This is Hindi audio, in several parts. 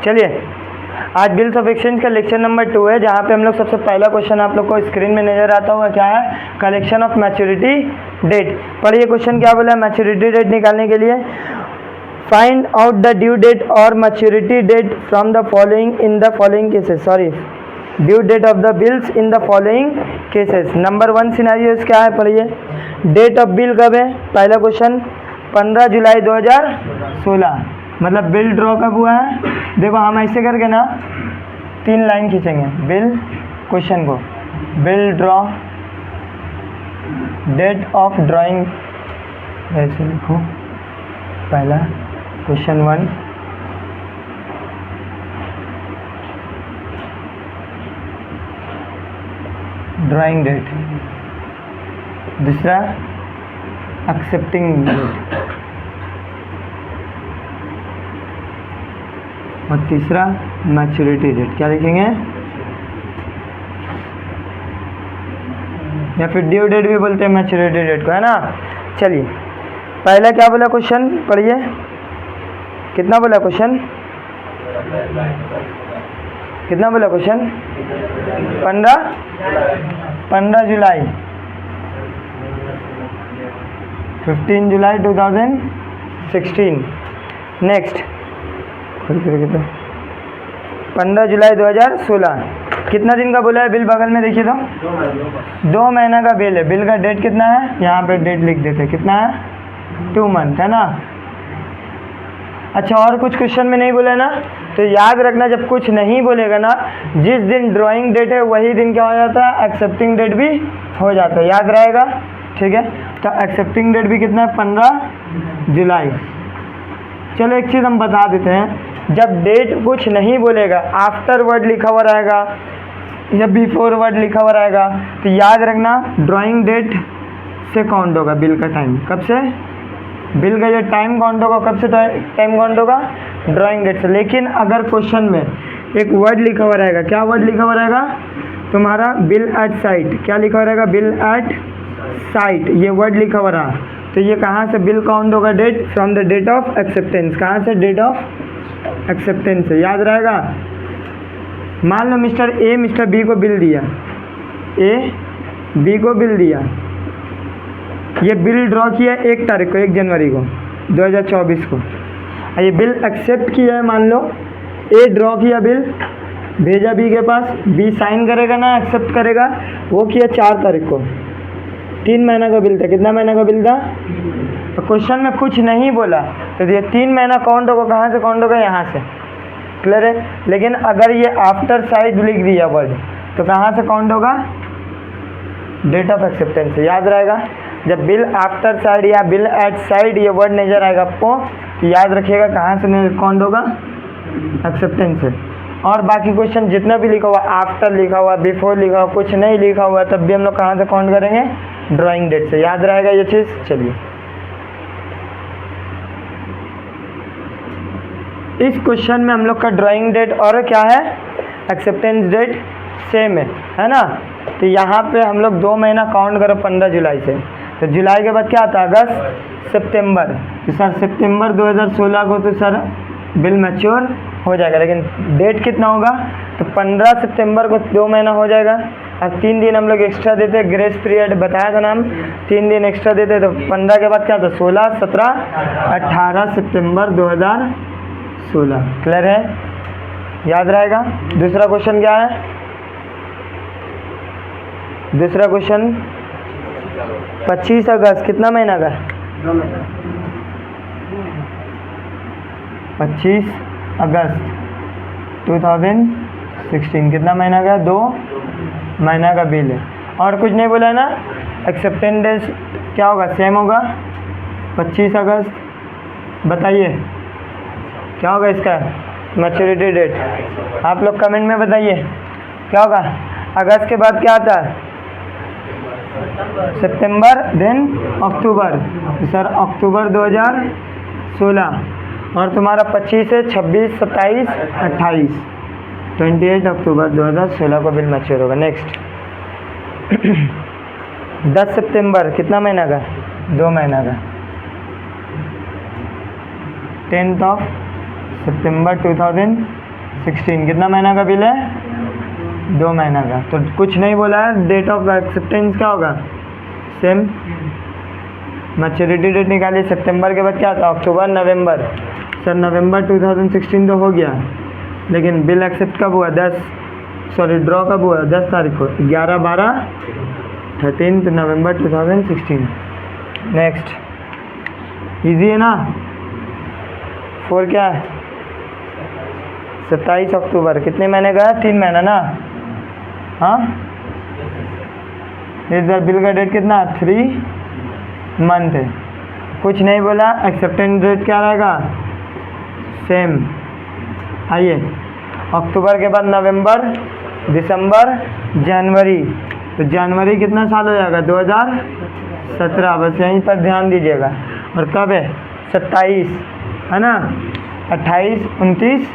चलिए, आज बिल्स ऑफ एक्सचेंज का लेक्चर नंबर 2 है, जहाँ पे हम लोग सबसे पहला क्वेश्चन आप लोग को स्क्रीन में नजर आता हुआ क्या है, कलेक्शन ऑफ मैच्योरिटी डेट। पढ़िए क्वेश्चन क्या बोला है, मैच्योरिटी डेट निकालने के लिए find out the due date और maturity date from the following in the following cases, sorry due date of the bills in the following cases. Number 1 scenario क्या है, पढ़िए डेट ऑफ बिल कब है, पहला क्वेश्चन 15 जुलाई 2016, मतलब बिल ड्रॉ कब हुआ है। देखो हम ऐसे करके ना 3 लाइन खींचेंगे बिल क्वेश्चन को, bill draw date of drawing, ऐसे लिखो पहला क्वेश्चन 1 ड्राइंग डेट, दूसरा एक्सेप्टिंग डेट और तीसरा मैच्योरिटी डेट। क्या लिखेंगे, या फिर ड्यू डेट भी बोलते हैं मैच्योरिटी डेट को, है ना। चलिए पहला क्या बोला क्वेश्चन, पढ़िए कितना बोला क्वेश्चन, कितना बोला क्वेश्चन, 15 जुलाई 15 जुलाई 2016। नेक्स्ट 15 जुलाई 2016, कितना दिन का बोला है बिल, बगल में देखिए तो 2 महीना का बिल है। बिल का डेट कितना है, यहाँ पे डेट लिख देते हैं, कितना है 2 मंथ, है ना। अच्छा और कुछ क्वेश्चन में नहीं बोला है ना, तो याद रखना जब कुछ नहीं बोलेगा ना, जिस दिन ड्राइंग डेट है वही दिन क्या हो जाता है, एक्सेप्टिंग डेट भी हो जाता है, याद रहेगा, ठीक है। तो एक्सेप्टिंग डेट भी कितना है, 15 जुलाई। चलो एक चीज़ हम बता देते हैं, जब डेट कुछ नहीं बोलेगा, आफ्टर वर्ड लिखा हुआ रहेगा या बिफोर वर्ड लिखा हुआ रहेगा, तो याद रखना ड्राइंग डेट से काउंट होगा बिल का टाइम। कब से, बिल का जो टाइम काउंट होगा, कब से टाइम काउंट होगा, ड्राइंग डेट से। लेकिन अगर क्वेश्चन में एक वर्ड लिखा हुआ रहेगा, क्या वर्ड लिखा हुआ रहेगा तुम्हारा, बिल एट साइट, क्या लिखा हुआ रहेगा, बिल एट साइट, ये वर्ड लिखा हुआ रहा, तो ये कहाँ से बिल काउंट होगा, date from the date of acceptance, कहाँ से, डेट ऑफ एक्सेप्टेंस से, याद रहेगा। मान लो मिस्टर ए मिस्टर बी को बिल दिया, ए बी को बिल दिया, ये बिल ड्रॉ किया 1 तारीख को, 1 जनवरी को 2024 को, ये बिल एक्सेप्ट किया है, मान लो ए ड्रॉ किया बिल, भेजा बी के पास, बी साइन करेगा ना एक्सेप्ट करेगा, वो किया 4 तारीख को, 3 महीना का बिल था, कितना महीना का बिल था। तो क्वेश्चन में कुछ नहीं बोला तो ये 3 महीना काउंट होगा, कहाँ से काउंट होगा, यहाँ से, क्लियर है। लेकिन अगर ये आफ्टर साइड लिख दिया वर्ड, तो कहाँ से काउंट होगा, डेट ऑफ एक्सेप्टेंस से, याद रहेगा। जब बिल आफ्टर साइड या बिल एट साइड ये वर्ड नजर आएगा आपको, तो याद रखिएगा कहाँ से काउंट होगा, एक्सेप्टेंस से। और बाकी क्वेश्चन जितना भी लिखा हुआ, आफ्टर लिखा हुआ, बिफोर लिखा हुआ, कुछ नहीं लिखा हुआ, तब भी हम लोग कहाँ से काउंट करेंगे, ड्राइंग डेट से, याद रहेगा ये चीज़। चलिए इस क्वेश्चन में हम लोग का ड्राइंग डेट और क्या है, एक्सेप्टेंस डेट सेम है ना। तो यहाँ पे हम लोग 2 महीना काउंट करो 15 जुलाई से, तो जुलाई के बाद क्या आता है, अगस्त सितंबर, तो सर सितंबर 2016 को तो सर बिल मैच्योर हो जाएगा, लेकिन डेट कितना होगा, तो 15 सितंबर को 2 महीना हो जाएगा। अब 3 दिन हम लोग एक्स्ट्रा देते, ग्रेस पीरियड बताया था नाम, 3 दिन एक्स्ट्रा देते, तो 15 के बाद क्या था, 16, 17, 18 सितंबर 2016, क्लियर है, याद रहेगा। दूसरा क्वेश्चन क्या है, दूसरा क्वेश्चन 25 अगस्त कितना महीना का, 25 अगस्त 2016 कितना महीना का, 2 महीना का बिल है। और कुछ नहीं बोला है ना, एक्सेप्टेंस डेट क्या होगा, सेम होगा 25 अगस्त। बताइए क्या होगा इसका मैच्योरिटी डेट, आप लोग कमेंट में बताइए क्या होगा। अगस्त के बाद क्या आता है, सितंबर, देन अक्टूबर, सर अक्टूबर 2016, और तुम्हारा 25 है, 26, 27, 28, 28 अक्टूबर 2016 को बिल मैच्योर होगा। नेक्स्ट 10 सितंबर कितना महीना का, 2 महीना का, 10th of September 16 कितना महीना का बिल है? 2 महीना का। तो कुछ नहीं बोला है, डेट ऑफ एक्सेप्टेंस क्या होगा? सेम। मैच्योरिटी डेट निकालिए, सितंबर के बाद क्या था? अक्टूबर नवंबर। सर नवंबर 2016 तो हो गया, लेकिन बिल एक्सेप्ट कब हुआ? ड्रॉ कब हुआ? 10 तारीख को। 11/12/13 नवंबर 2016। नेक्स्ट, इजी है ना? 4 क्या है? 27 अक्टूबर कितने महीने का है? 3 महीना ना। हाँ, इधर बिल का डेट कितना? 3 मंथ है। कुछ नहीं बोला। एक्सेप्टेंस डेट क्या रहेगा? सेम। आइए, अक्टूबर के बाद नवंबर, दिसंबर, जनवरी। तो जनवरी कितना साल हो जाएगा? 2017। बस यहीं पर ध्यान दीजिएगा। और कब है? 27 है ना? 28, 29,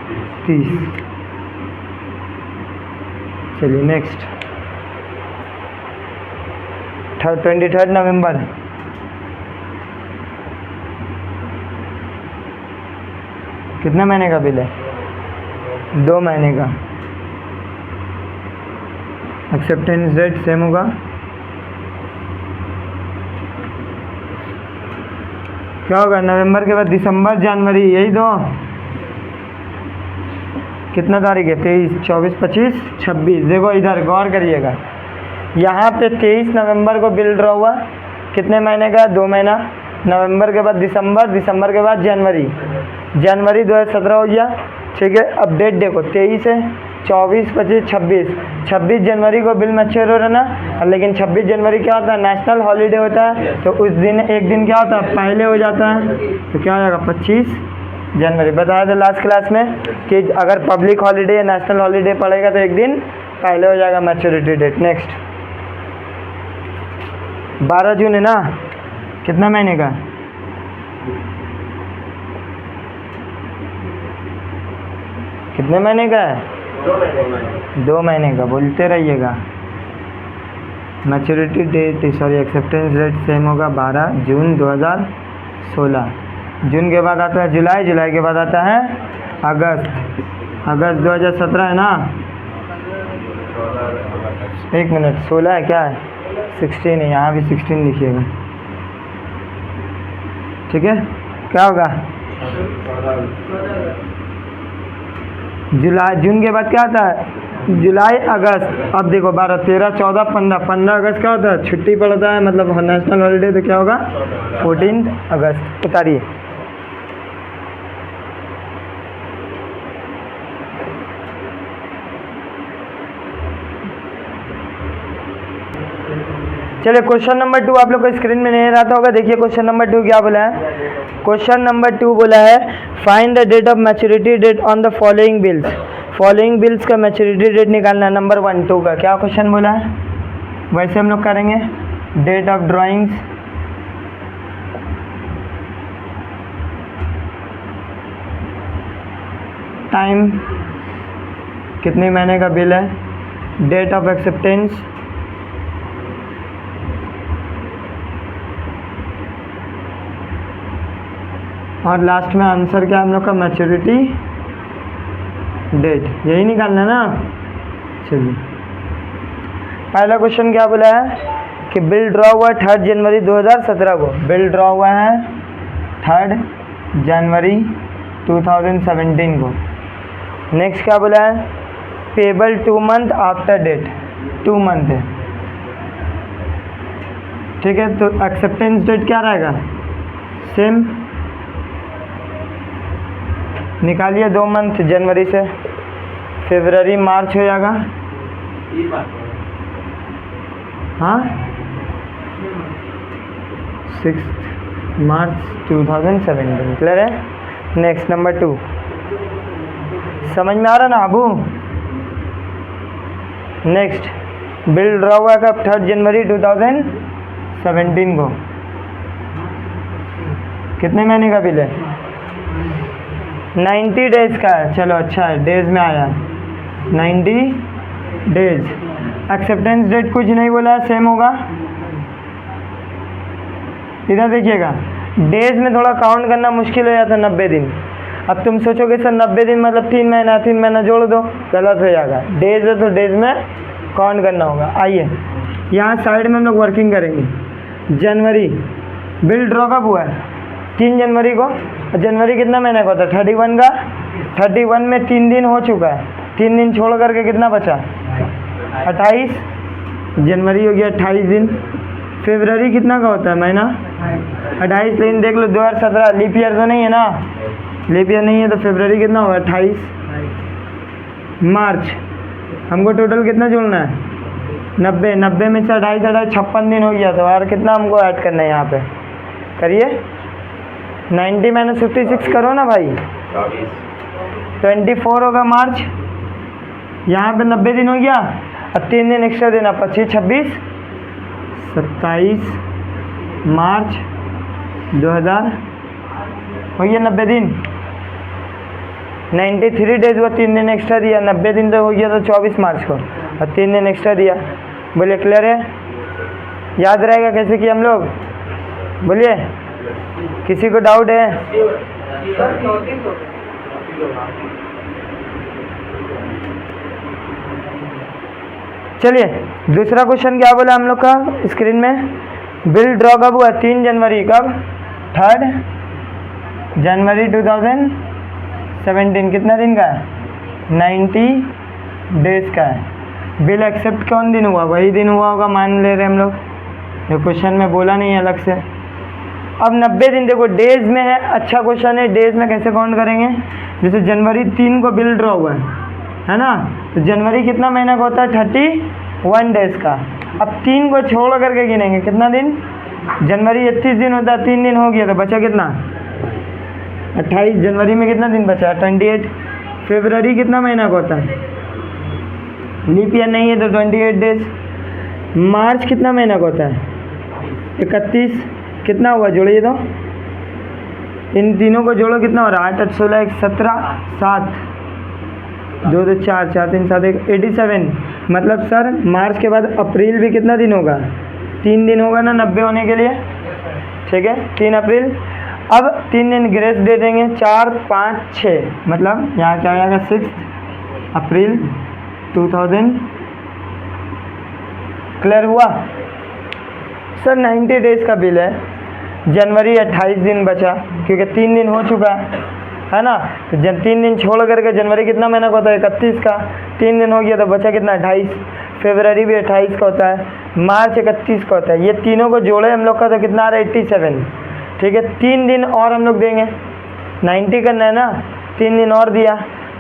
30। चलिए नेक्स्ट, 23 नवंबर। कितने महीने का बिल है? 2 महीने का। एक्सेप्टेंस डेट सेम होगा। क्या होगा? नवंबर के बाद दिसंबर, जनवरी, यही दो। कितना तारीख है? 23, 24, 25, 26। देखो इधर गौर करिएगा, यहाँ पे 23 नवंबर को बिल ड्रॉ हुआ। कितने महीने का? 2 महीना। नवंबर के बाद दिसंबर, दिसंबर के बाद जनवरी, जनवरी 2017 हो गया। ठीक है, अब डेट देखो, 23 है, 24, 25, 26। 26 जनवरी को बिल मैच्योर हो रहा ना, लेकिन 26 जनवरी क्या होता है? नेशनल हॉलीडे होता है। तो उस दिन एक दिन क्या होता है? पहले हो जाता है। तो क्या हो जाएगा? 25 जनवरी। बताया था लास्ट क्लास में कि अगर पब्लिक हॉलीडे या नेशनल हॉलीडे पड़ेगा तो एक दिन पहले हो जाएगा मैच्योरिटी डेट। नेक्स्ट, 12 जून है ना? कितना महीने का? कितने महीने का है? 2 महीने का। बोलते रहिएगा। Maturity date acceptance date same होगा 12 जून 2016। जून के बाद आता है जुलाई, जुलाई के बाद आता है अगस्त। अगस्त 2017 है ना? 1 मिनट, 16 है क्या है? 16 है, यहाँ भी 16 लिखिएगा। ठीक है, क्या होगा? जुलाई। जून के बाद क्या आता है? जुलाई, अगस्त। अब देखो 12, 13, 14, 15। 15 अगस्त क्या होता है? छुट्टी पड़ता है, मतलब नेशनल हॉलीडे। तो क्या होगा? 14 अगस्त। उतारिए। चलिए क्वेश्चन नंबर 2 आप लोग को स्क्रीन में नहीं रहता होगा। देखिए क्वेश्चन नंबर 2 क्या बोला है। क्वेश्चन नंबर 2 बोला है find the date of maturity date on the following bills. Following bills का मैच्योरिटी डेट निकालना है। नंबर 1, 2 का क्या क्वेश्चन बोला है वैसे हम लोग करेंगे। डेट ऑफ ड्राइंग्स, टाइम, कितने महीने का बिल है, डेट ऑफ एक्सेप्टेंस, और लास्ट में आंसर क्या हम लोग का? Maturity date. यही निकालना ना। चलिए पहला क्वेश्चन क्या बोला है कि बिल ड्रॉ हुआ 3 जनवरी 2017 को। बिल ड्रॉ हुआ है 3 जनवरी 2017 को। नेक्स्ट क्या बोला है? Payable 2 month after date. 2 month है। ठीक है, तो एक्सेप्टेंस डेट क्या रहेगा? सेम। निकालिए 2 मंथ जनवरी से। फरवरी मार्च हो जाएगा। हाँ, 6 मार्च 2017। क्लियर है? नेक्स्ट नंबर 2 समझ में आ रहा ना अबू? नेक्स्ट, बिल ड्रॉ हुआ कब? 3 जनवरी 2017 को। कितने महीने का बिल है? 90 डेज का है। चलो अच्छा है, डेज में आया 90 डेज। एक्सेप्टेंस डेट कुछ नहीं बोला है, सेम होगा। इधर देखिएगा, डेज में थोड़ा काउंट करना मुश्किल हो जाता है 90 दिन। अब तुम सोचोगे सर 90 दिन मतलब 3 महीना जोड़ दो, गलत हो जाएगा। डेज है तो डेज में काउंट करना होगा। आइए यहाँ साइड में हम लोग वर्किंग करेंगे। जनवरी बिल ड्रॉ कब हुआ है? 3 जनवरी को। जनवरी कितना महीने का होता है? 31 का। 31 में 3 दिन हो चुका है, 3 दिन छोड़ करके कितना बचा? 28। जनवरी हो गया 28 दिन। फरवरी कितना का होता है महीना? 28। लेकिन देख लो 2017 लीप ईयर तो नहीं है ना, लीप ईयर नहीं है तो फरवरी कितना होगा? 28। मार्च हमको टोटल कितना जोड़ना है? 90। 90 में से 28 56 दिन हो गया। तो और कितना हमको ऐड करना है यहाँ पे? करिए 90 - 56 करो ना भाई, 24 होगा मार्च। यहाँ पे 90 दिन हो गया, अब 3 दिन एक्स्ट्रा देना, 25 26 27 मार्च 2000 हो गया 90 दिन। 93 डेज हुआ, 3 दिन एक्स्ट्रा दिया, 90 दिन तो हो गया तो 24 मार्च को, और 3 दिन एक्स्ट्रा दिया। बोलिए क्लियर है? याद रहेगा कैसे किया हम लोग? बोलिए, किसी को डाउट है? चलिए दूसरा क्वेश्चन क्या बोला हम लोग का स्क्रीन में? बिल ड्रॉ कब हुआ? 3 जनवरी। कब? 3 जनवरी 2017। कितना दिन का है? 90 डेज का है। बिल एक्सेप्ट कौन दिन हुआ? वही दिन हुआ होगा, मान ले रहे हम लोग, जो क्वेश्चन में बोला नहीं है अलग से। अब 90 दिन देखो डेज में है, अच्छा क्वेश्चन है। डेज में कैसे काउंट करेंगे? जैसे जनवरी 3 को बिल ड्रॉ हुआ है ना, तो जनवरी कितना महीना का होता है? 31 डेज का। अब 3 को छोड़ करके गिनेंगे, कितना दिन? जनवरी 31 दिन होता है, 3 दिन हो गया तो बचा कितना? 28। जनवरी में कितना दिन बचा? 28। फरवरी कितना महीना का होता है? लीप ईयर नहीं है तो 28 डेज। मार्च कितना महीना का होता है? 31। कितना हुआ? जोड़िए तो, इन तीनों को जोड़ो, कितना हो रहा है? 8 8 16 1 17 7 2 2 4 4 3 7 1 87। मतलब सर मार्च के बाद अप्रैल भी कितना दिन होगा? 3 दिन होगा ना 90 होने के लिए, ठीक है? 3 अप्रैल। अब 3 दिन ग्रेस दे देंगे, 4 5 6, मतलब यहाँ क्या आएगा? 6 अप्रैल 2000। क्लियर हुआ? सर 90 डेज का बिल है, जनवरी 28 दिन बचा क्योंकि 3 दिन हो चुका है ना, तो जब 3 दिन छोड़ करके जनवरी कितना महीना का होता है? 31 का। 3 दिन हो गया तो बचा कितना? 28। फरवरी भी 28 का होता है, मार्च 31 का होता है। ये तीनों को जोड़े हम लोग का तो कितना आ रहा है? 87। ठीक है, 3 दिन और हम लोग देंगे, 90 करना है ना, 3 दिन और दिया,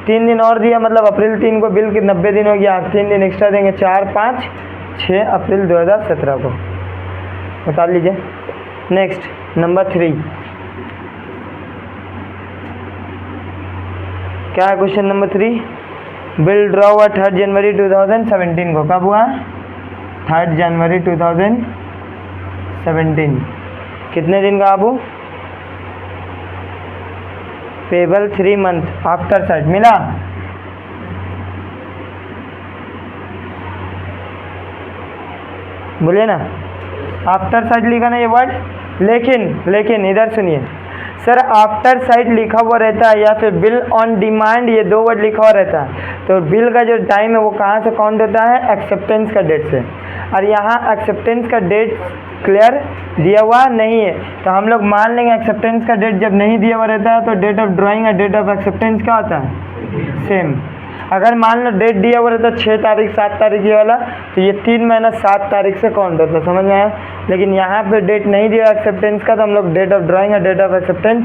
3 दिन और दिया मतलब अप्रैल 3 को बिल के 90 दिन हो गया, 3 दिन एक्स्ट्रा देंगे, 4 5 6 अप्रैल 2017 को। बता लीजिए। नेक्स्ट नंबर 3 क्या है? क्वेश्चन नंबर 3, बिल ड्रॉ हुआ 3 जनवरी 2017 को। कब हुआ? 3 जनवरी 2017। कितने दिन का Abu? Payable 3 month after site मिला। बोलिए ना, आफ्टर साइट लिखा ना ये वर्ड, लेकिन इधर सुनिए सर, आफ्टर साइट लिखा हुआ रहता है या फिर बिल ऑन डिमांड, ये 2 वर्ड लिखा हुआ रहता है। तो बिल का जो टाइम है वो कहाँ से काउंट होता है? एक्सेप्टेंस का डेट से। और यहाँ एक्सेप्टेंस का डेट क्लियर दिया हुआ नहीं है, तो हम लोग मान लेंगे एक्सेप्टेंस का डेट जब नहीं दिया हुआ रहता है तो डेट ऑफ ड्राइंग और डेट ऑफ एक्सेप्टेंस क्या होता है? सेम। अगर मान लो डेट दिया हुआ रहता है 6 तारीख 7 तारीख ये वाला, तो ये 3 महीना 7 तारीख से काउंट होता है, समझ में आया? लेकिन यहाँ पे डेट नहीं दिया एक्सेप्टेंस का, तो हम लोग डेट ऑफ ड्राइंग और date of acceptance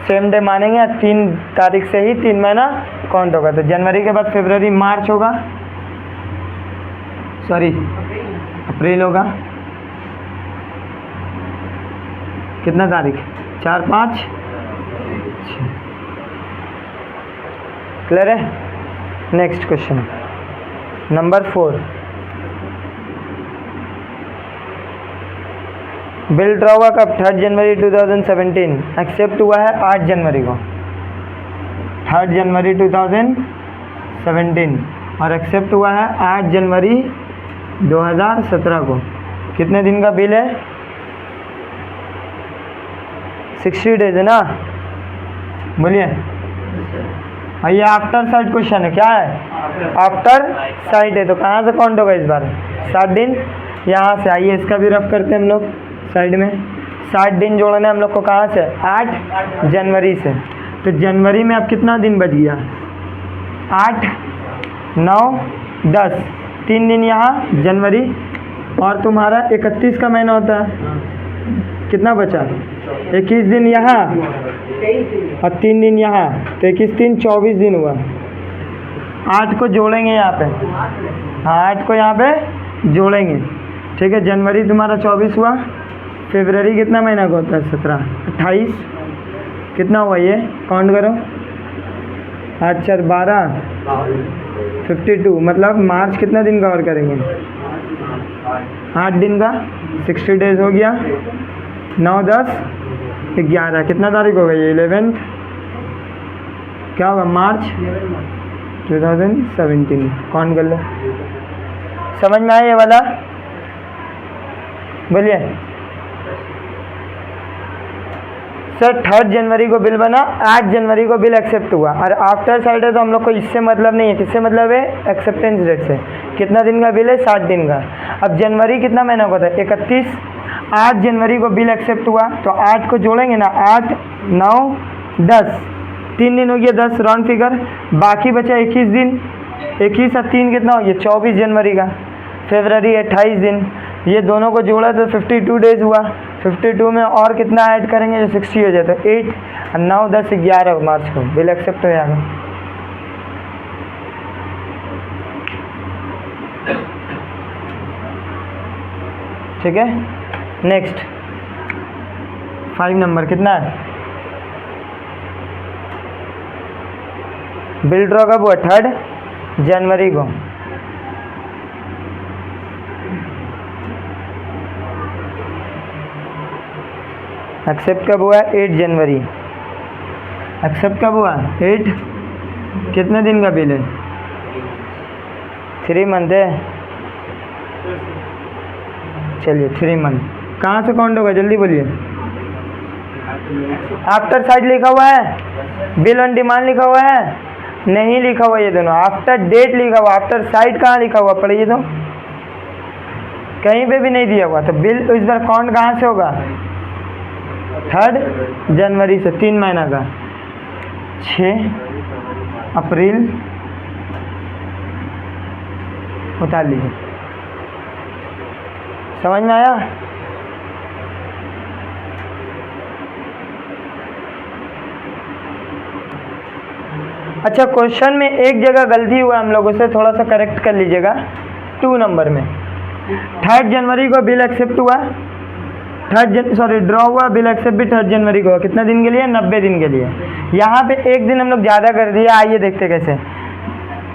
same day मानेंगे, 3 तारीख से ही 3 महीना काउंट होगा। तो जनवरी के बाद फरवरी मार्च होगा, सॉरी अप्रैल होगा। कितना तारीख? 4 5 6। क्लियर है? Next question number 4, bill draw हुआ कब? 3 जनवरी 2017। एक्सेप्ट हुआ है 8 जनवरी को, 3 जनवरी 2017, और एक्सेप्ट हुआ है 8 जनवरी 2017 को। कितने दिन का बिल है? 60 डेज है ना? बोलिए और ये आफ्टर साइड क्वेश्चन है, क्या है? आफ्टर साइड है, तो कहाँ से काउंट होगा इस बार? 7 दिन यहाँ से। आइए इसका भी रफ करते हैं हम लोग साइड में। 60 दिन जोड़ना है हम लोग को, कहाँ से? 8 जनवरी से। तो जनवरी में अब कितना दिन बच गया? 8, 9, 10, 3 दिन यहाँ जनवरी, और तुम्हारा 31 का महीना होता है, कितना बचा? 21 दिन यहाँ और 3 दिन यहाँ, तो 21 3 24 दिन हुआ। 8 को जोड़ेंगे यहाँ पे, हाँ 8 को यहाँ पे जोड़ेंगे, ठीक है। जनवरी तुम्हारा 24 हुआ, फरवरी कितना महीना का होता है? 17, 28, कितना हुआ ये? काउंट करो, 8 4 12, 52, मतलब मार्च कितना दिन कवर करेंगे? 8 दिन का, 60 डेज हो गया। 9 10 11, कितना तारीख हो गई? 11, क्या होगा? मार्च 2017, काउंट कर लो। समझ में आया ये वाला? बोलिए सर। 3 जनवरी को बिल बना, 8 जनवरी को बिल एक्सेप्ट हुआ, और आफ्टर साइड है तो हम लोग को इससे मतलब नहीं है। किससे मतलब है? एक्सेप्टेंस डेट से। कितना दिन का बिल है? 60 दिन का। अब जनवरी कितना महीना का होता है? 31, 8 जनवरी को बिल एक्सेप्ट हुआ, तो 8 को जोड़ेंगे ना, 8 9 10, 3 दिन हो गया, 10 राउंड फिगर, बाकी बचा 21 दिन। 21 और 3 कितना हो गया? 24 जनवरी का। फरवरी 28 दिन, ये दोनों को जोड़ा तो 52 डेज हुआ। 52 में और कितना ऐड करेंगे? जो 60 हो जाता है, 8 और 9 10 11 मार्च को बिल एक्सेप्ट हो जाएगा। ठीक है, नेक्स्ट 5 नंबर कितना है? बिल ड्रॉ कब हुआ? 3 जनवरी को। एक्सेप्ट कब हुआ? 8 जनवरी। एक्सेप्ट कब हुआ? 8, कितने दिन का बिल है? 3 मंथ है। चलिए 3 मंथ कहाँ से काउंट होगा? जल्दी बोलिए। आफ्टर साइड लिखा हुआ है, बिल ऑन डिमांड लिखा हुआ है? नहीं लिखा हुआ ये दोनों। आफ्टर डेट लिखा हुआ, आफ्टर साइड कहाँ लिखा हुआ? पढ़िए तो, कहीं पे भी नहीं दिया हुआ। तो बिल इस बार काउंट कहाँ से होगा? 3 जनवरी से, 3 महीना का। 6 अप्रैल, उतार लीजिए। समझ में आया? अच्छा, क्वेश्चन में एक जगह गलती हुआ हम लोगों से, थोड़ा सा करेक्ट कर लीजिएगा। 2 नंबर में 3 जनवरी को बिल एक्सेप्ट हुआ, ड्रॉ हुआ, बिल एक्सेप्ट भी 3 जनवरी को। कितना दिन के लिए? 90 दिन के लिए। यहाँ पे एक दिन हम लोग ज़्यादा कर दिया। आइए देखते कैसे।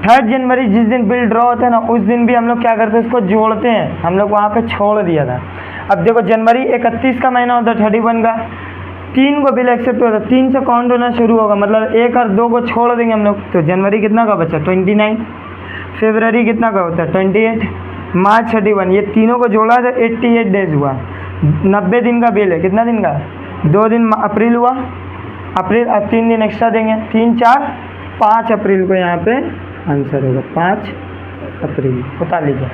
3 जनवरी जिस दिन बिल ड्रॉ होता है ना, उस दिन भी हम लोग क्या करते हैं? उसको जोड़ते हैं। हम लोग वहाँ पे छोड़ दिया था। अब देखो, जनवरी 31 का महीना होता है, 31 का। 3 को बिल एक्सेप्ट होता है, 3 से काउंट होना शुरू होगा, मतलब 1 और 2 को छोड़ देंगे हम लोग। तो जनवरी कितना का बचा? 29। फरवरी कितना का होता है? 28। मार्च 31। ये तीनों को जोड़ा तो 88 डेज हुआ। 90 दिन का बिल है। कितना दिन का? 2 दिन अप्रैल हुआ, अप्रैल, और 3 दिन एक्स्ट्रा देंगे, 3 4 5 अप्रैल को यहाँ पे आंसर होगा। 5 अप्रैल उतार लीजिए।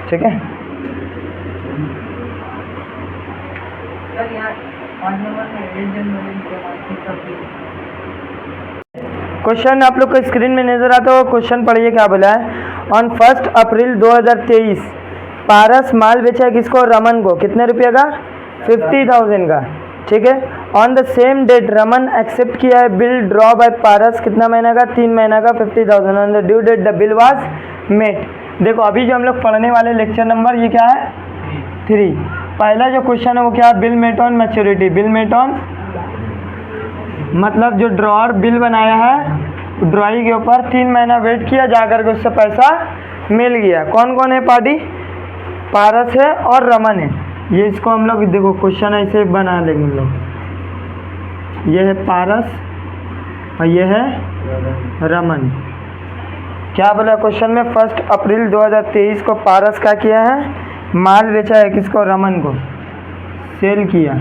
ठीक है, क्वेश्चन आप लोग को स्क्रीन में नजर आता हो। क्वेश्चन पढ़िए क्या बोला है। ऑन 1 अप्रैल 2023 पारस माल बेचा किसको? रमन को। कितने रुपये का? 50,000 का। ठीक है। On the same date Raman accept किया है बिल ड्रॉ बाय पारस। कितना महीना का? 3 महीना का, 50,000। On the due date the bill was met. देखो अभी जो हम लोग पढ़ने वाले लेक्चर नंबर ये क्या है? 3। पहला जो क्वेश्चन है वो क्या है? Bill met on maturity. Bill met on मतलब जो ड्रॉअर बिल बनाया है, ड्रॉइंग के ऊपर 3 महीना वेट किया, जाकर के उससे पैसा मिल गया। कौन कौन है पार्टी? पारस है और रमन है। ये इसको हम लोग देखो क्वेश्चन ऐसे बना लेंगे हम लोग। ये है पारस और ये है रमन। क्या बोला क्वेश्चन में? 1 अप्रैल 2023 को पारस क्या किया है? माल बेचा है किसको? रमन को। सेल किया।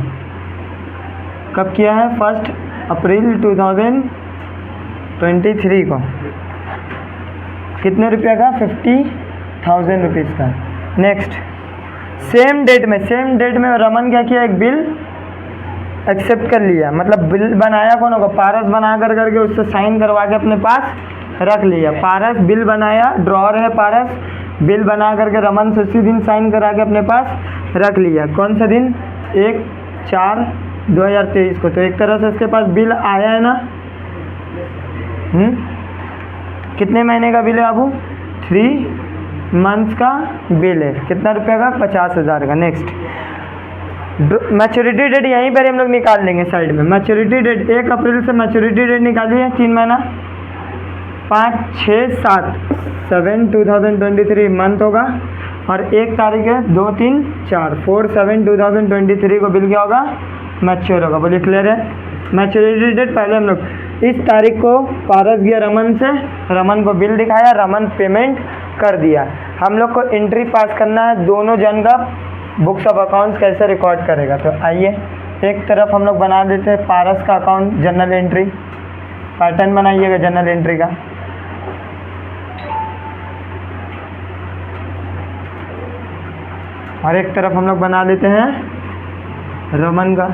कब किया है? 1 अप्रैल 2023 को कितने रुपये का? 50,000 रुपीज़ का। नेक्स्ट सेम डेट में रमन क्या किया? एक बिल एक्सेप्ट कर लिया, मतलब बिल बनाया कौन होगा? पारस बना करके उससे साइन करवा के अपने पास रख लिया। पारस बिल बनाया, ड्रॉअर है पारस, बिल बना करके रमन से उसी दिन साइन करा के अपने पास रख लिया। कौन सा दिन? 1/4/2023 को। तो एक तरह से इसके पास बिल आया है ना। कितने महीने का बिल है बाबू? 3 मंथ्स का बिल है। कितना रुपये का? 50,000 का। नेक्स्ट मैच्योरिटी डेट यहीं पर हम लोग निकाल लेंगे साइड में। मैच्योरिटी डेट 1 अप्रैल से मैच्योरिटी डेट निकालिए, 3 महीना, 5, 6, 7 2023 मंथ होगा, और 1 तारीख है 2, 3, 4 4/7/2023 को बिल क्या होगा? मैच्योर होगा। बोलिए क्लियर है? मैच्योरिटी डेट पहले हम लोग इस तारीख को पारस गया रमन से, रमन को बिल दिखाया, रमन पेमेंट कर दिया। हम लोग को एंट्री पास करना है, दोनों जन का बुक्स ऑफ अकाउंट्स कैसे रिकॉर्ड करेगा। तो आइए एक तरफ हम लोग बना देते हैं पारस का अकाउंट, जनरल एंट्री, पैटर्न बनाइएगा जनरल एंट्री का। और एक तरफ हम लोग बना देते हैं रमन का।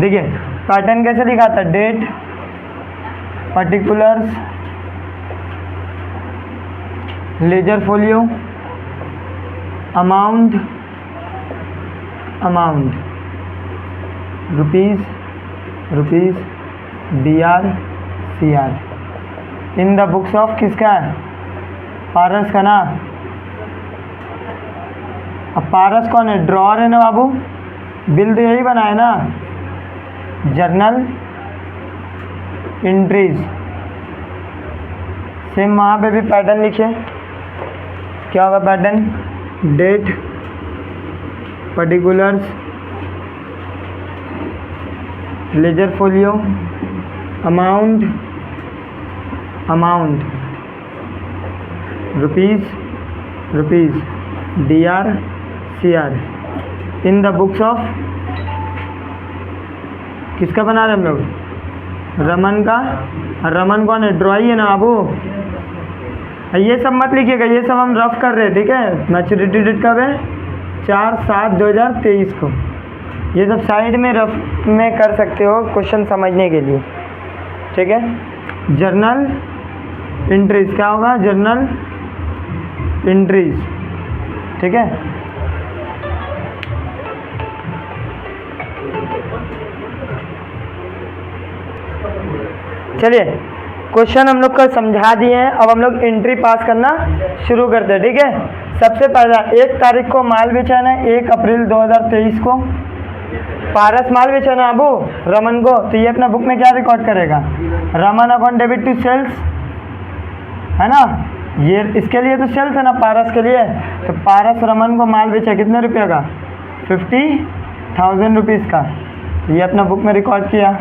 देखिए पैटर्न कैसे दिखाता है? Date, particulars, ledger folio, amount, rupees, DR, CR in the books of किसका है? पारस का ना। अब पारस कौन है? ड्रॉअर है ना बाबू, बिल तो यही बनाए ना। जर्नल एंट्रीज, सेम वहाँ पे भी पैटर्न लिखिए। क्या होगा pattern? Date, particulars, ledger folio, amount, rupees, DR, CR in the books of किसका बना रहे हम लोग? रमन का। रमन कौन है? ड्रॉई है ना बाबू। ये सब मत लिखिएगा, ये सब हम रफ कर रहे हैं, ठीक है। मैच्योरिटी डेट कब है? 4/7/2023 को। ये सब साइड में रफ में कर सकते हो क्वेश्चन समझने के लिए, ठीक है। जर्नल एंट्रीज क्या होगा? जर्नल एंट्रीज, ठीक है। चलिए क्वेश्चन हम लोग को समझा दिए हैं, अब हम लोग एंट्री पास करना शुरू करते हैं, ठीक है। सबसे पहला 1 तारीख को माल बेचाना है, 1 अप्रैल 2023 को पारस माल बेचाना अबू रमन को। तो ये अपना बुक में क्या रिकॉर्ड करेगा? Raman account debit to sales, है ना। ये इसके लिए तो सेल्स है ना, पारस के लिए। तो पारस रमन को माल बेचा कितने रुपये का? 50,000 रुपीज़ का। तो ये अपना बुक में रिकॉर्ड किया।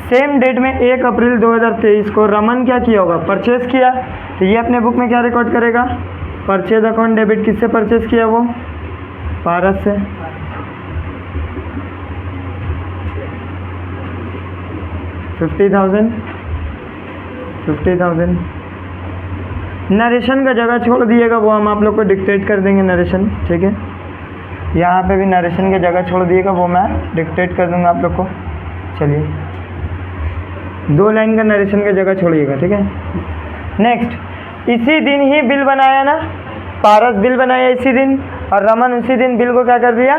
सेम डेट में 1 अप्रैल 2023 को रमन क्या किया होगा? परचेज किया। तो ये अपने बुक में क्या रिकॉर्ड करेगा? परचेज अकाउंट डेबिट किससे परचेज किया? वो पारस से। $50,000 नरेशन का जगह छोड़ दिएगा, वो हम आप लोग को डिक्टेट कर देंगे नरेशन, ठीक है। यहाँ पे भी नरेशन की जगह छोड़ दिएगा, वो मैं डिक्टेट कर दूंगा आप लोग को। चलिए 2 लाइन का नरेशन की जगह छोड़िएगा, ठीक है। नेक्स्ट इसी दिन ही बिल बनाया ना, पारस बिल बनाया इसी दिन, और रमन उसी दिन बिल को क्या कर दिया?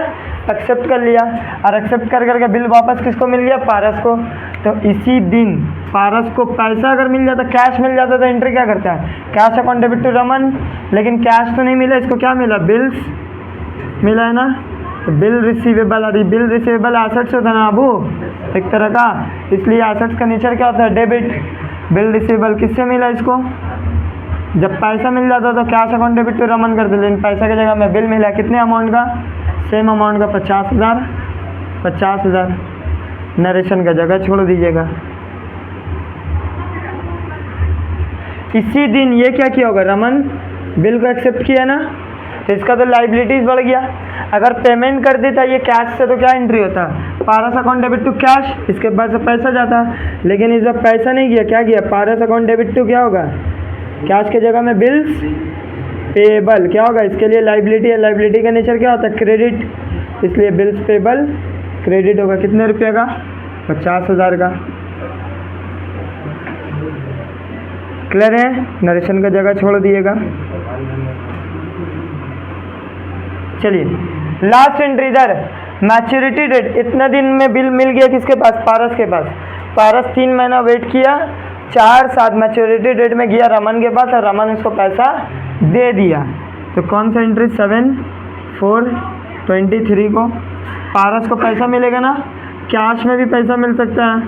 एक्सेप्ट कर लिया। और एक्सेप्ट कर करके बिल वापस किसको मिल गया? पारस को। तो इसी दिन पारस को पैसा अगर मिल जाता, कैश मिल जाता, तो एंट्री क्या करता है? Cash account debit to Raman. लेकिन कैश तो नहीं मिला, इसको क्या मिला? बिल्स मिला है ना। तो बिल रिसीवेबल, और बिल रिसीवेबल एसेट्स होता है ना अबू एक तरह का, इसलिए एसेट्स का नेचर क्या होता है? डेबिट। बिल रिसीवेबल किससे मिला इसको? जब पैसा मिल जाता तो cash account debit to Raman कर दे, लेकिन पैसा की जगह में बिल मिला। कितने अमाउंट का? सेम अमाउंट का 50,000 नरेशन का जगह छोड़ दीजिएगा। इसी दिन ये क्या किया होगा? रमन बिल को एक्सेप्ट किया ना, तो इसका तो लाइबिलिटीज बढ़ गया। अगर पेमेंट कर देता ये कैश से तो क्या एंट्री होता, पारस अकाउंट डेबिट टू कैश, इसके पास से पैसा जाता। लेकिन इस बार पैसा नहीं किया, क्या किया, पारस अकाउंट डेबिट टू क्या होगा, कैश के जगह में बिल्स पेबल क्या होगा, इसके लिए लाइबिलिटी है। लाइबिलिटी का नेचर क्या होता है, क्रेडिट, इसलिए बिल्स पेबल क्रेडिट होगा। कितने रुपये का, 50,000 का। क्लियर है, नरेशन का जगह छोड़ दिएगा। चलिए लास्ट एंट्री इधर, मैच्योरिटी डेट, इतना दिन में बिल मिल गया किसके पास, पारस के पास। पारस 3 महीना वेट किया, 4/7 मैच्योरिटी डेट में गया रमन के पास और रमन उसको पैसा दे दिया। तो कौन सा एंट्री, 7/4/23 को पारस को पैसा मिलेगा ना। कैश में भी पैसा मिल सकता है,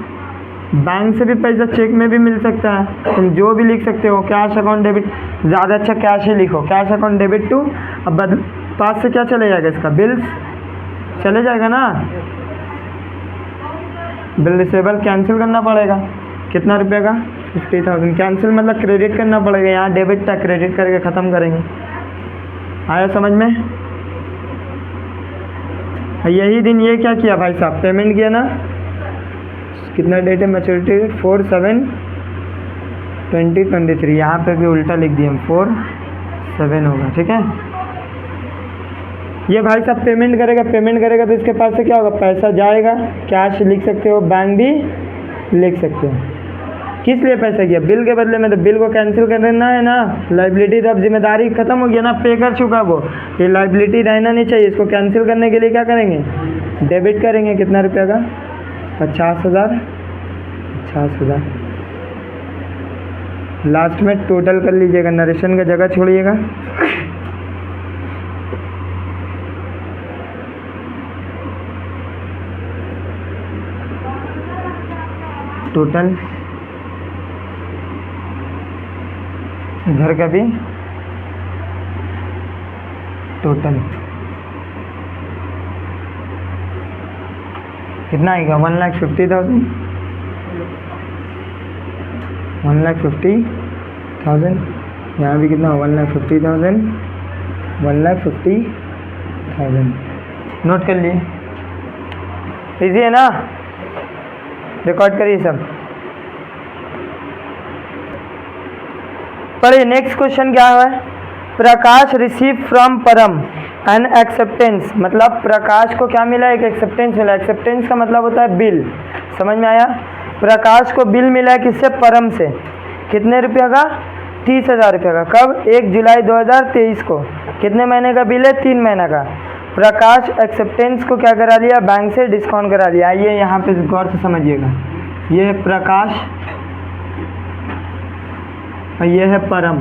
बैंक से भी पैसा, चेक में भी मिल सकता है, तुम जो भी लिख सकते हो। कैश अकाउंट डेबिट, ज़्यादा अच्छा कैश ही लिखो, कैश अकाउंट डेबिट टू। अब पास से क्या चले जाएगा, इसका बिल्स चले जाएगा ना, बिल रिसेबल कैंसिल करना पड़ेगा। कितना रुपये का, 50,000। कैंसिल मतलब क्रेडिट करना पड़ेगा, यहाँ डेबिट था, क्रेडिट करके ख़त्म करेंगे। आया समझ में। यही दिन ये क्या किया भाई साहब, पेमेंट किया ना। कितना डेट है मैच्योरिटी, 4/7/2023। यहाँ पे भी उल्टा लिख दिया हम, 4/7 होगा, ठीक है। ये भाई साहब पेमेंट करेगा, पेमेंट करेगा तो इसके पास से क्या होगा, पैसा जाएगा। कैश लिख सकते हो, बैंक भी लिख सकते हो। किस लिए पैसा किया, बिल के बदले में, तो बिल को कैंसिल कर देना है ना। लाइबिलिटी तो अब जिम्मेदारी खत्म हो गया ना, पे कर चुका वो, ये लाइबिलिटी रहना नहीं चाहिए। इसको कैंसिल करने के लिए क्या करेंगे, डेबिट करेंगे। कितना रुपये का, 50,000। लास्ट में टोटल कर लीजिएगा, नरेशन का जगह छोड़िएगा। टोटल इधर का भी टोटल कितना आएगा, 1,50,000। 1,50,000। यहाँ भी कितना, 1,50,000, 1,50,000। नोट कर लिए, इजी है ना, रिकॉर्ड करिए सब। पढ़िए नेक्स्ट क्वेश्चन क्या है, प्रकाश रिसीव फ्रॉम परम एन एक्सेप्टेंस, मतलब प्रकाश को क्या मिला, एक एक्सेप्टेंस मिला। एक्सेप्टेंस का मतलब होता है बिल, समझ में आया। प्रकाश को बिल मिला है किससे, परम से। कितने रुपये का, 30,000 रुपये का। कब, 1 जुलाई 2023 को। कितने महीने का बिल है, 3 महीना का। प्रकाश एक्सेप्टेंस को क्या करा लिया, बैंक से डिस्काउंट करा लिया। आइए यहाँ पे गौर से समझिएगा, ये है प्रकाश और ये है परम।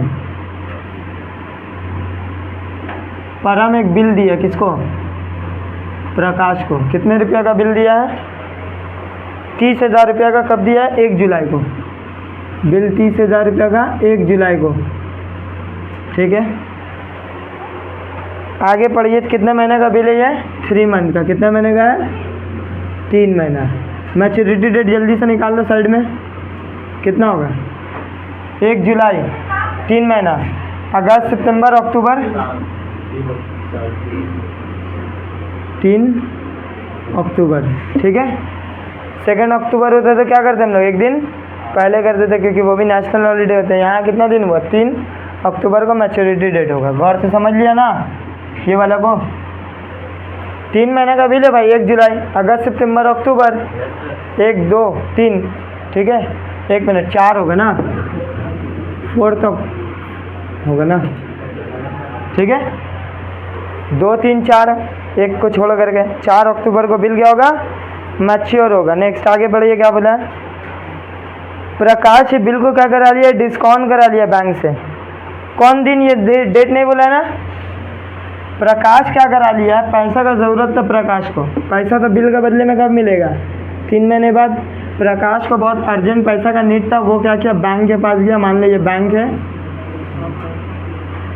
परम एक बिल दिया किसको, प्रकाश को। कितने रुपया का बिल दिया है, 30,000 रुपया का। कब दिया है, 1 जुलाई को। बिल 30,000 रुपया का 1 जुलाई को, ठीक है। आगे पढ़िए, कितने महीने का बिल है ये, 3 मंथ का। कितने महीने का है, 3 महीना। मैच्योरिटी डेट जल्दी से निकाल लो साइड में, कितना होगा, 1 जुलाई 3 महीना, अगस्त सितंबर अक्टूबर 3 अक्टूबर, ठीक है। 2 अक्टूबर होता है तो क्या करते हैं हम लोग, एक दिन पहले कर देते, क्योंकि वो भी नेशनल हॉलीडे होते हैं। यहाँ कितना दिन हुआ, 3 अक्टूबर को मैच्योरिटी डेट होगा। गौर से समझ लिया ना, ये वाला को 3 महीने का बिल है भाई, 1 जुलाई, अगस्त सितंबर अक्टूबर, 1 2 3, ठीक है। 1 मिनट, 4 होगा ना, 4 तक होगा ना, ठीक है। 2 3 4, 1 को छोड़ करके 4 अक्टूबर को बिल क्या होगा, मैच्योर होगा। नेक्स्ट आगे बढ़िए, क्या बोला है, प्रकाश बिल को क्या करा लिया, डिस्काउंट करा लिया बैंक से। कौन दिन, ये डेट नहीं बोला ना। प्रकाश क्या करा लिया, पैसा का ज़रूरत था प्रकाश को, पैसा तो बिल के बदले में कब मिलेगा, 3 महीने बाद। प्रकाश को बहुत अर्जेंट पैसा का नीड था, वो क्या किया, बैंक के पास गया। मान लीजिए बैंक है,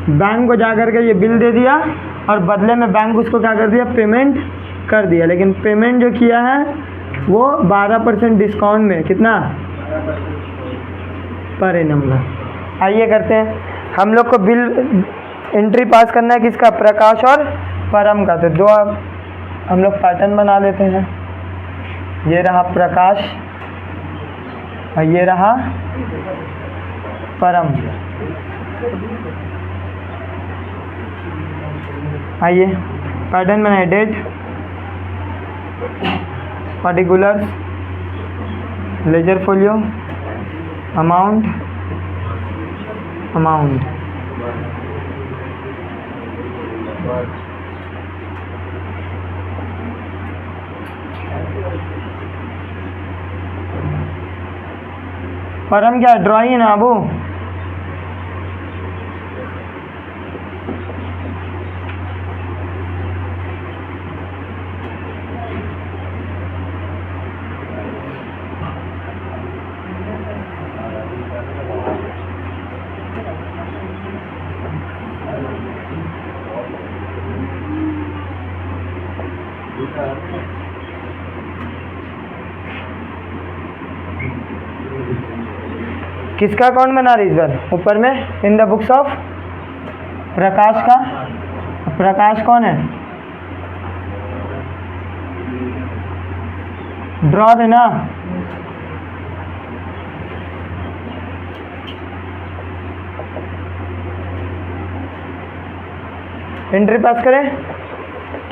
बैंक को जा करके ये बिल दे दिया और बदले में बैंक उसको क्या कर दिया, पेमेंट कर दिया। लेकिन पेमेंट जो किया है वो 12% डिस्काउंट में, कितना, पर एनम का। आइए करते हैं, हम लोग को बिल एंट्री पास करना है किसका, प्रकाश और परम का। तो दो हम लोग पैटर्न बना लेते हैं, ये रहा प्रकाश और ये रहा परम। आइए पैटर्न बनाए, date, particulars, ledger folio, amount, amount. Param क्या ड्राइंग ना अबू, किसका अकाउंट बना रही इस बार ऊपर में, इन द बुक्स ऑफ प्रकाश का। प्रकाश कौन है, ड्रॉ देना। एंट्री पास करें,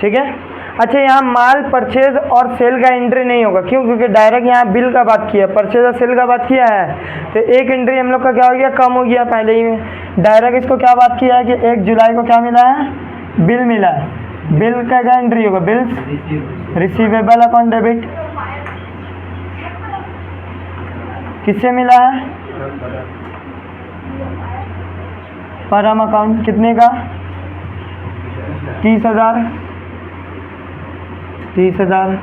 ठीक है। अच्छा यहाँ माल परचेज और सेल का एंट्री नहीं होगा, क्यों, क्योंकि डायरेक्ट यहाँ बिल का बात किया, परचेज और सेल का बात किया है, तो एक एंट्री हम लोग का क्या हो गया, कम हो गया पहले ही में। डायरेक्ट इसको क्या बात किया है कि 1 जुलाई को क्या मिला है, बिल मिला है। बिल का क्या एंट्री होगा, बिल्स, रिसीवेबल अकाउंट डेबिट, किससे मिला है, परम अकाउंट, कितने का, 30,000, 30,000।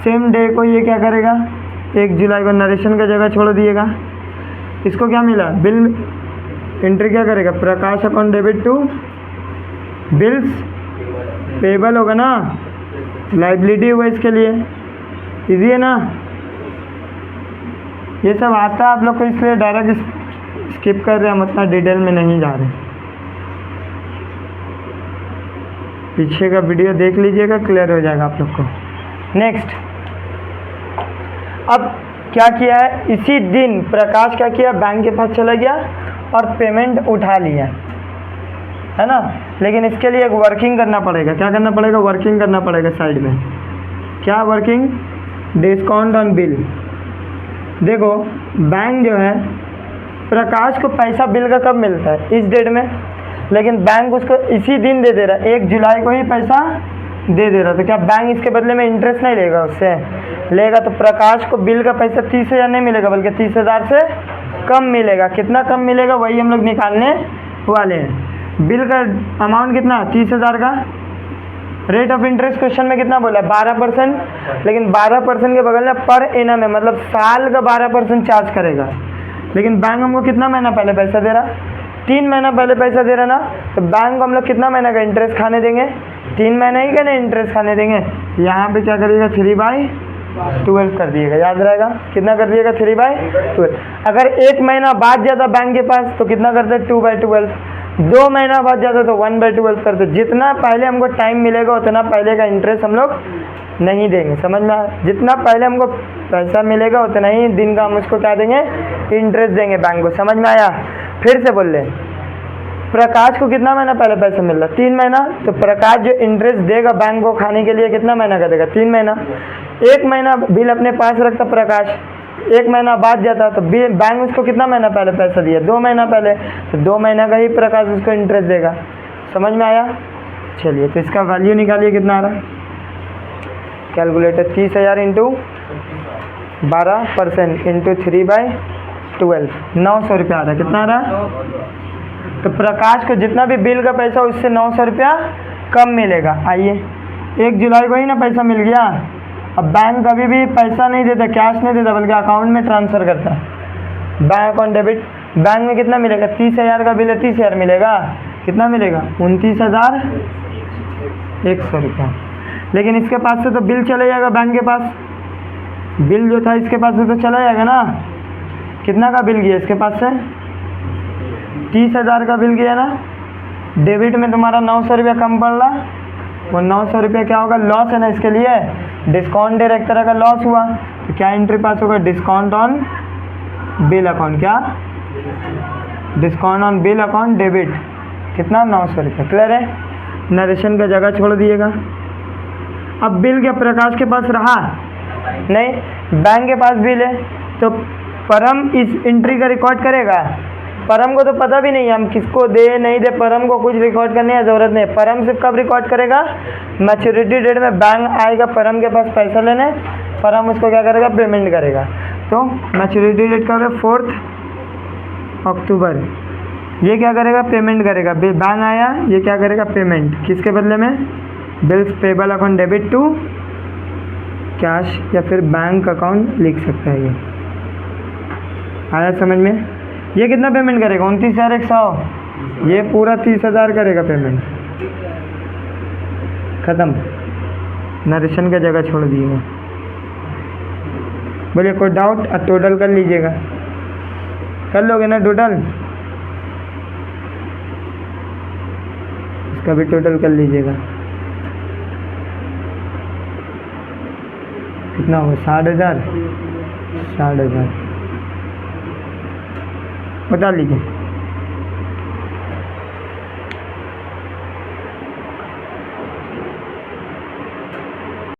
सेम डे को ये क्या करेगा, 1 जुलाई को नरेशन का जगह छोड़ दिएगा। इसको क्या मिला, बिल, एंट्री क्या करेगा, Prakash account debit to bills payable होगा ना, लाइबिलिटी हुआ इसके लिए, इजी है ना। ये सब आता है आप लोग को, इसलिए डायरेक्ट स्किप कर रहे हैं, हम उतना डिटेल में नहीं जा रहे। पीछे का वीडियो देख लीजिएगा, क्लियर हो जाएगा आप लोग को। नेक्स्ट, अब क्या किया है, इसी दिन प्रकाश क्या किया, बैंक के पास चला गया और पेमेंट उठा लिया, है ना। लेकिन इसके लिए एक वर्किंग करना पड़ेगा, क्या करना पड़ेगा, वर्किंग करना पड़ेगा साइड में। क्या वर्किंग, डिस्काउंट ऑन बिल। देखो बैंक जो है, प्रकाश को पैसा बिल का कब मिलता है, इस डेट में, लेकिन बैंक उसको इसी दिन दे रहा है, 1 जुलाई को ही पैसा दे रहा। तो क्या बैंक इसके बदले में इंटरेस्ट नहीं लेगा, उससे लेगा। तो प्रकाश को बिल का पैसा 30,000 नहीं मिलेगा, बल्कि 30,000 से कम मिलेगा। कितना कम मिलेगा, वही हम लोग निकालने वाले हैं। बिल का अमाउंट कितना, 30,000 का। रेट ऑफ इंटरेस्ट क्वेश्चन में कितना बोला, 12%, लेकिन 12% के बगल में पर एनम है, मतलब साल का 12% चार्ज करेगा। लेकिन बैंक हमको कितना महीना पहले पैसा दे रहा, 3 महीना पहले पैसा दे रहा ना, तो बैंक को हम लोग कितना महीना का इंटरेस्ट खाने देंगे, 3 महीने ही का ना इंटरेस्ट खाने देंगे। यहाँ पे क्या करिएगा, 3/12 कर दिएगा, याद रहेगा, कितना कर दिएगा, 3/12। अगर 1 महीना बाद जाता बैंक के पास तो कितना करते, 2/12। 2 महीना बाद जाता तो 1/12 करते। जितना पहले हमको टाइम मिलेगा उतना पहले का इंटरेस्ट हम लोग नहीं देंगे, समझ में आया। जितना पहले हमको पैसा मिलेगा उतना ही दिन का हम उसको क्या देंगे, इंटरेस्ट देंगे बैंक को, समझ में आया। फिर से बोल ले, प्रकाश को कितना महीना पहले पैसा मिल रहा, 3 महीना। तो प्रकाश जो इंटरेस्ट देगा बैंक को खाने के लिए कितना महीना का देगा, 3 महीना। 1 महीना बिल अपने पास रखता प्रकाश, 1 महीना बाद जाता तो बैंक उसको कितना महीना पहले पैसा दिया, 2 महीना पहले। तो 2 महीना का ही प्रकाश उसको इंटरेस्ट देगा, समझ में आया। चलिए तो इसका वैल्यू निकालिए, कितना आ रहा है, कैलकुलेटर 30,000 इंटू 12% इंटू 3/12, 900 रुपया आ रहा है। कितना आ रहा है, तो प्रकाश को जितना भी बिल का पैसा उससे 900 रुपया कम मिलेगा। आइए 1 जुलाई को ही ना पैसा मिल गया। अब बैंक कभी भी पैसा नहीं देता, कैश नहीं देता, बल्कि अकाउंट में ट्रांसफ़र करता है, बैंक अकाउंट डेबिट। बैंक में कितना मिलेगा, 30,000 का बिल है, 30,000 मिलेगा, कितना मिलेगा, 29,100 रुपया। लेकिन इसके पास से तो बिल चले जाएगा, बैंक के पास बिल जो था इसके पास से तो चला जाएगा ना। कितना का बिल गया इसके पास से, 30,000 का बिल गया ना, डेबिट में तुम्हारा 900 रुपया कम पड़ रहा, वो 900 रुपया क्या होगा, लॉस है ना इसके लिए, डिस्काउंट डेट एक तरह का लॉस हुआ, तो क्या एंट्री पास होगा, डिस्काउंट ऑन बिल अकाउंट, क्या discount on bill account debit, कितना 900 रुपया। क्लियर है, नरेशन का जगह छोड़ दिएगा। अब बिल क्या प्रकाश के पास रहा नहीं, बैंक के पास बिल है, तो परम इस एंट्री का रिकॉर्ड करेगा। परम को तो पता भी नहीं है हम किसको दे नहीं दे, परम को कुछ रिकॉर्ड करने की ज़रूरत नहीं है। परम सिर्फ कब रिकॉर्ड करेगा, मैच्योरिटी डेट में बैंक आएगा परम के पास पैसा लेने, परम उसको क्या करेगा, पेमेंट करेगा। तो मैच्योरिटी डेट का 4 अक्टूबर, ये क्या करेगा, पेमेंट करेगा। बैंक आया, ये क्या करेगा, पेमेंट, किसके बदले में, bills payable account debit to cash, या फिर बैंक अकाउंट लिख सकता है। ये आया समझ में। ये कितना पेमेंट करेगा, 29,100, ये पूरा 30,000 करेगा पेमेंट, ख़त्म, नरेशन का जगह छोड़ दिएगा। बोलिए कोई डाउट, टोटल कर लीजिएगा, कर लोगे ना टोटल, इसका भी टोटल कर लीजिएगा, कितना होगा, 60,000, 60,000 बता लीजिए।